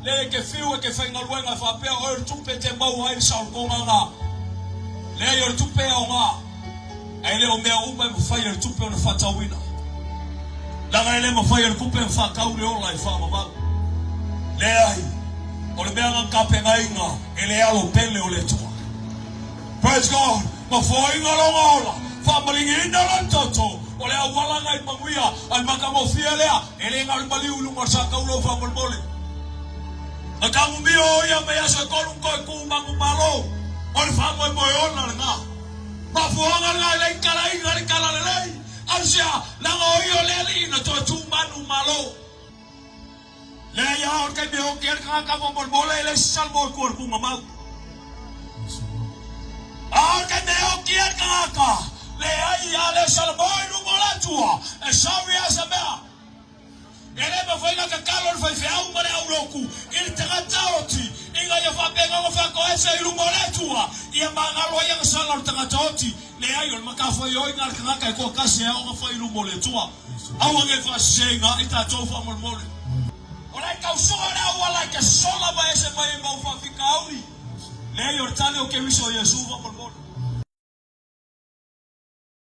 le ke fiu ke fainga luenga fa pe o tupe te mau hai sa ko nga le yo tupe o nga ai le o me o me fa yo tupe o fa tawina la ga le mo fa yo tupe fa ka u le o lai fa ma le ai o le mea ka pe nga ele alo pele o le tua. Praise God. Ma foi nga longa fa malingi na lan toto o le awala ngai manguia al makamo fielea ele nga mali ulu mo sa ka ulo fa bolbole akamu bio ya me ya so kolun ko ku mangu malo o le fa mo ona nga ma fuanga la le kala le ansia la o yo le no to tu manu malo le ya o ke bio ker ka mo bolbole le salvo ko ku mama a ke me o ker ka le ai ale salvo no molatua e savia sabea ele me foi na calor foi feau para auroku ele tagataoti inga ya fa pega ngo fa ko ese ilu molatua ia mangalo ya sala tagataoti le ai o maka foi o inga ka ko kasi ya ngo fa ilu molatua awange fa senga ita tofa molmole ora ka usora wala ka sola ba ese ba fa fikauri le ai o tale o ke miso yesu va